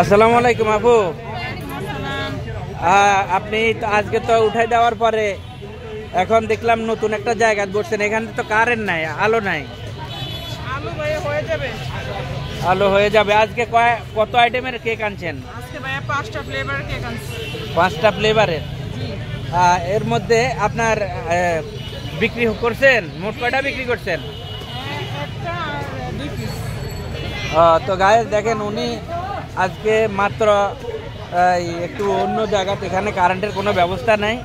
আসসালামু আলাইকুম আপু। আপনি আজকে তো উঠাই দেওয়ার পরে এখন দেখলাম নতুন একটা জায়গা বসছেন, এখানে তো কারেন্ট নাই, আলো নাই। আলো হয়ে যাবে। আজকে কত আইটেমের কেক আনছেন? আজকে ভাইয়া 5টা ফ্লেভারের কেক আনছি। 5টা ফ্লেভারের। এর মধ্যে আপনার বিক্রি করছেন মোট কয়টা বিক্রি করছেন? একটা আর 2 পিস। তো গায়ে দেখেন উনি আজকে মাত্র একটু অন্য জায়গাতে, এখানে কারেন্টের কোনো ব্যবস্থা নাই,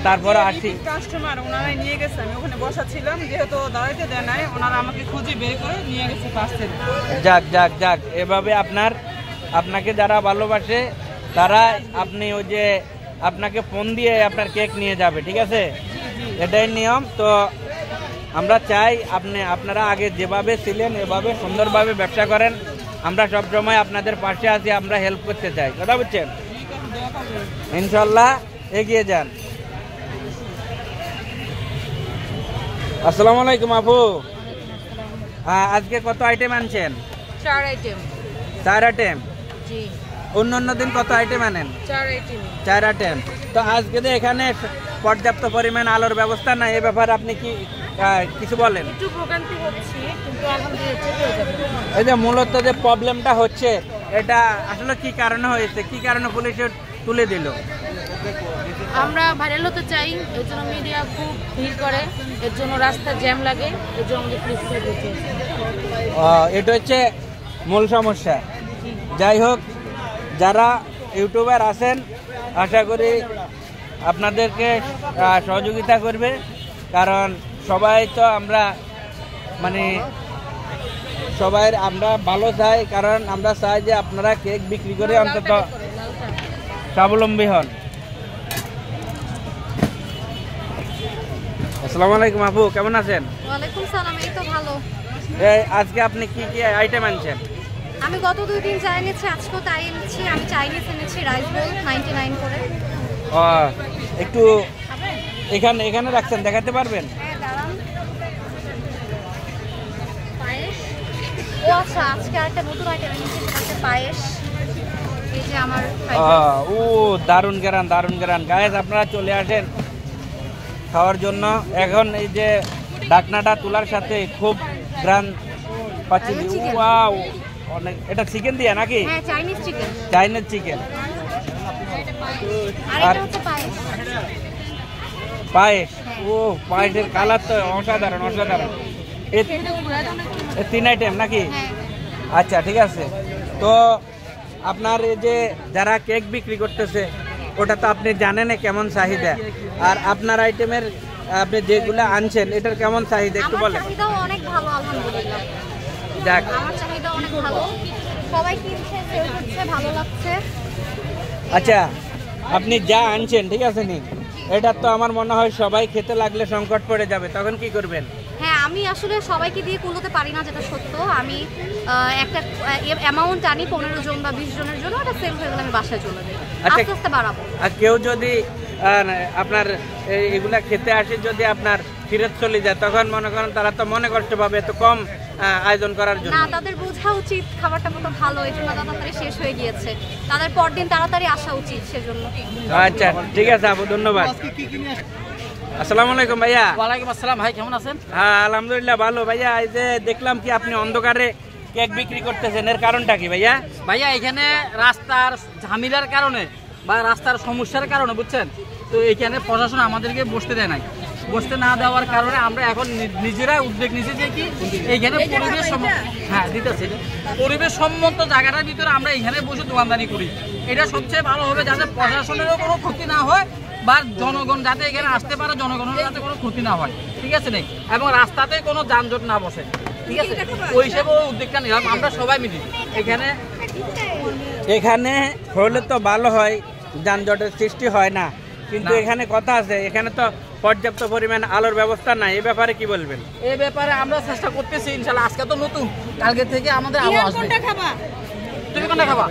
তারপরে আসি কাস্টমার ওনারাই নিয়ে গেছে, আমি ওখানে বসা ছিলাম, যেহেতু দাঁড়াইতে দেয় নাই ওনারা আমাকে খুঁজে বের করে নিয়ে গেছে পার্সেল। যাক যাক যাক, এভাবে আপনাকে যারা ভালোবাসে তারা আপনি ওই যে আপনাকে ফোন দিয়ে আপনার কেক নিয়ে যাবে, ঠিক আছে? এটাই নিয়ম। তো আমরা চাই আপনারা আগে যেভাবে ছিলেন এভাবে সুন্দরভাবে ব্যবসা করেন। আমরা সবসময় আপনাদের পাশে আছি, আমরা হেল্প করতে চাই, কথা বুঝছেন? ইনশাল্লাহ এগিয়ে যান। আসসালামু আলাইকুম আপু। আজকে কত আইটেম আনছেন? 4 আইটেম। 4 আইটেম? জি। অন্য দিন কত আইটেম আনেন? 4 আইটেম। 4 আইটেম। তো আজকে তো এখানে পর্যাপ্ত পরিমাণ আলোর ব্যবস্থা নাই, এ ব্যাপারে আপনি কিছু বলেন? একটু ভোগান্তি হচ্ছে, কিন্তু আলহামদুলিল্লাহ ঠিক হয়ে যাবে। এই যে মূলত যে প্রবলেমটা হচ্ছে এটা আসলে কি কারণে হয়েছে, কি কারণে পুলিশে তুলে দিল? আমরা ভাইরাল হতে চাই, এর জন্য মিডিয়া খুব ভিড় করে, এর জন্য রাস্তা জ্যাম লাগে, এর জন্য আমাদের পুলিশ করে দিচ্ছে। এটা হচ্ছে মূল সমস্যা। যাই হোক, যারা ইউটিউবার আছেন আশা করি আপনাদেরকে সহযোগিতা করবে, কারণ সবাই তো আমরা আমরা ভালো চাই, কারণ আমরা চাই যে আপনারা কেক বিক্রি করে অন্তত স্বাবলম্বী হন। আসসালামু আলাইকুম আপু, কেমন আছেন? ওয়ালাইকুম সালাম, এই তো ভালো। আজকে আপনি কি কি আইটেম আনছেন? আমি গত 2 দিন চাই এনেছি, আজকেও তাই এনেছি। আমি চাইনিজ এনেছি, রাইস বোল 99 করে। একটু এখানে রাখছেন, দেখাতে পারবেন? হ্যাঁ দাঁড়ান। পায়েস। ও আচ্ছা, আজকে আরেকটা নতুন আইটেম এনেছি, সেটা হচ্ছে পায়েস। এই যে আমার দারুণ গ্রান, দারুণ গ্রান। গাইস আপনারা চলে আসেন খাওয়ার জন্য। এখন এই যে ঢাকনাটা তোলার সাথে খুব গ্রান পাচ্ছি। ওয়াও, অনেক। এটা চিকেন দিয়ে নাকি? হ্যাঁ, চাইনিজ চিকেন। Chinese chicken. আর এটা হচ্ছে পায়েস। পায়েস। ও, পায়েসের কালার তো অসাধারণ, অসাধারণ। এই 3 আইটেম নাকি? হ্যাঁ। আচ্ছা, ঠিক আছে। তো আপনার এই যে যারা কেক বিক্রি করতেছে ওটা তো আপনি জানেন কেমন চাহিদা, আর আপনার আইটেমের আপনি যেগুলো আনছেন এটার কেমন চাহিদা একটু বলেন? আমার চাহিদাও অনেক ভালো, আলহামদুলিল্লাহ। যাক, আমার চাহিদা অনেক ভালো, সবাই কিনছে, সেল করছে, ভালো লাগছে। আচ্ছা, আপনি যা আনছেন ঠিক আছে নি, এটা তো আমার মনে হয় সবাই খেতে লাগলে সংকট পড়ে যাবে, তখন কি করবেন? হ্যাঁ, আমি আসলে সবাইকে দিয়ে কুলোতে পারি না, যেটা সত্য। আমি একটা অ্যামাউন্ট আনি 15 জন বা 20 জনের জন্য, ওটা সেল হয়ে গেলে আমি বাসায় চলে যাই, আস্তে আস্তে বাড়াবো। আর কেউ যদি আপনার এগুলা খেতে আসে, যদি আপনার ফিরত চলে যায়, তখন মনে করেন তারা তো মনে কষ্ট পাবে এত কম আয়োজন করার জন্য। না, তাদের বোঝা উচিত খাবারটা কত ভালো, এই জন্য তাড়াতাড়ি শেষ হয়ে গিয়েছে, তাদের পরদিন তাড়াতাড়ি আসা উচিত, সেজন্য। আচ্ছা, ঠিক আছে আপু, ধন্যবাদ। আসসালামু আলাইকুম ভাইয়া। ওয়ালাইকুম আসসালাম ভাই, কেমন আছেন? হ্যাঁ আলহামদুলিল্লাহ ভালো। ভাইয়া এই যে দেখলাম কি আপনি অন্ধকারে কেক বিক্রি করতেছেন, এর কারণটা কি ভাইয়া? ভাইয়া এখানে রাস্তার ঝামেলার কারণে বা রাস্তার সমস্যার কারণে, বুঝছেন তো, এখানে প্রশাসন আমাদেরকে বসতে দেয় নাই। বসতে না দেওয়ার কারণে আমরা এখন নিজেরাই উদ্যোগ নিয়েছি যে কি এইখানে পরিবেশ সম্মত জায়গাটার ভিতরে আমরা এখানে বসে দোকানদারি করি। এটা সবচেয়ে ভালো হবে, যাতে প্রশাসনেরও কোনো ক্ষতি না হয় বা জনগণ যাতে এখানে আসতে পারে, জনগণের যাতে কোনো ক্ষতি না হয়, ঠিক আছে নাকি, এবং রাস্তাতে কোনো যানজট না বসে, ঠিক আছে। ওই হিসেবে উদ্যোগটা নিলাম আমরা সবাই মিলে। এখানে হলে তো ভালো হয়, যানজটের সৃষ্টি হয় না, কিন্তু এখানে কথা আছে, এখানে তো পর্যাপ্ত পরিমাণ আলোর ব্যবস্থা নাই, এই ব্যাপারে কি বলবেন? এই ব্যাপারে আমরা চেষ্টা করতেছি, ইনশাআল্লাহ। আজকে তো নতুন, কালকে থেকে আমাদের আলো আসবে। কোনটা খাবা? তুমি কোনটা খাবা?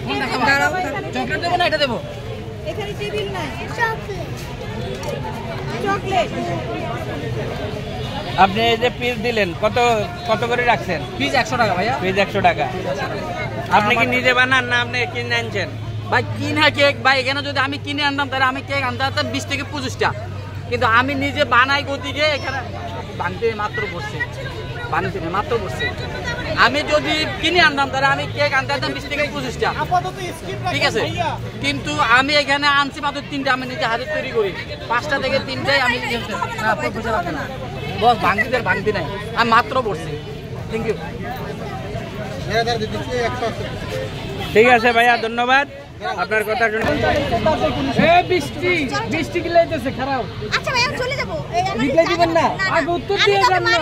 কোনটা খাবা? চকলেট দেবো না এটা দেবো? এখানে টেবিল নাই। চকলেট। আপনি এই যে পিস দিলেন কত কত করে রাখছেন? পিস 100 টাকা ভাইয়া। পিস 100 টাকা। আপনি কি নিজে বানান না আপনি কিনে আনছেন? ভাই কিনা কেক ভাই, এখানে যদি আমি কিনে আনতাম তাহলে আমি কেক আনতে পারতাম 20 থেকে 25টা, কিন্তু আমি নিজে বানাই গতিকে এখানে বানতে মাত্র বসছে, বানতে মাত্র বসছে। আমি যদি কিনে আনতাম তাহলে আমি কেক আনতে পারতাম 20 থেকে 25টা, ঠিক আছে, কিন্তু আমি এখানে আনছি মাত্র 3টা, আমি নিজে হাতে তৈরি করি, 5টা থেকে 3টাই আমি বস ভাঙতে নাই, আমি মাত্র বসছি। Thank you. ঠিক আছে ভাইয়া, ধন্যবাদ আপনার কথা শুনে। বৃষ্টি কি লাইতেছে খারাপ। আচ্ছা ভাইয়া চলে যাব। রিপ্লাই দিবেন না, আগে উত্তর দিয়ে যান না।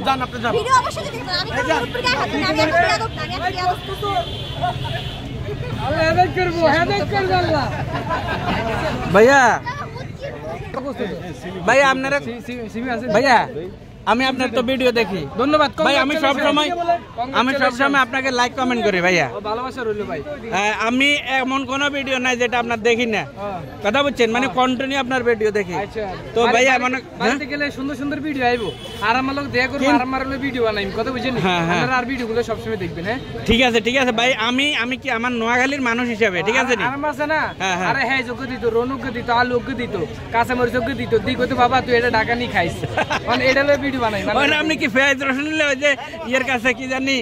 যান আপনি যান। ভিডিও অবশ্যই দেখবেন। আমি তো উপরে গায়ে হাত না, আমি একটা বিয়াদব না, আমি একটা বিয়াদব। আল্লাহ হেদায়েত করবো, হেদায়েত করবে আল্লাহ। ভাইয়া ভাইয়া আপনারা সিমি আছে ভাইয়া, আমি আপনার তো ভিডিও দেখি। ধন্যবাদ ভাই, আমি সবসময় আপনাকে লাইক কমেন্ট করি ভাইয়া। ভালোবাসা রইল ভাই। আমি এমন কোন ভিডিও নাই যেটা আপনার দেখি না, কথা বুঝছেন, মানে কন্টিনিউ আপনার ভিডিও দেখি। তো ভাইয়া মানে বাড়িতে গেলে সুন্দর সুন্দর ভিডিও আইবো, আর আমার লোক দেখা করবো, আর আমার ভিডিও বানাইম, কথা বুঝছেন? আপনারা আর ভিডিওগুলো সবসময় দেখবেন। হ্যাঁ ঠিক আছে ঠিক আছে ভাই, আমি কি আমার নোয়াখালীর মানুষ হিসাবে, ঠিক আছে নি? আমার আছে না, আরে হ্যাঁ যোগ্য দিত, রনুক দিত, আলুক দিত, কাঁচামরিচ যোগ্য দিত, দিক তো বাবা তুই এটা ঢাকা নিয়ে খাইস, মানে এটা লয়ে ভিডিও বানাই। আপনি কি ফেজ রসুন ওই যে ইয়ের কাছে কি জানি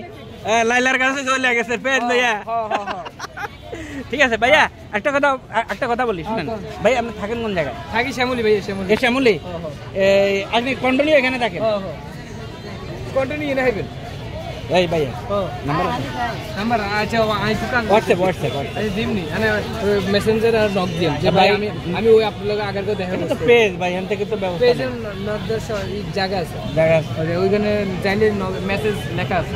লাইলার কাছে চলে গেছে ফেজ লইয়া? ঠিক আছে ভাইয়া, একটা কথা বলি শুনেন ভাই, আপনি থাকেন কোন জায়গায়? থাকি শ্যামলি ভাই। শ্যামলি শ্যামলি, আপনি কন্টিনিউ এখানে থাকেন? কন্টিনিউ এনে হইবেন এই ভাইয়া নাম্বার আচ্ছা হোয়াটসঅ্যাপ এই দিমনি মানে মেসেঞ্জার আর নক দিম যে ভাই আমি ওই আপনার লগে আগের কথা দেখা তো পেজ ভাই এখান থেকে তো ব্যবস্থা পেজের জায়গা আছে, ওইখানে চাইলে মেসেজ লেখা আছে।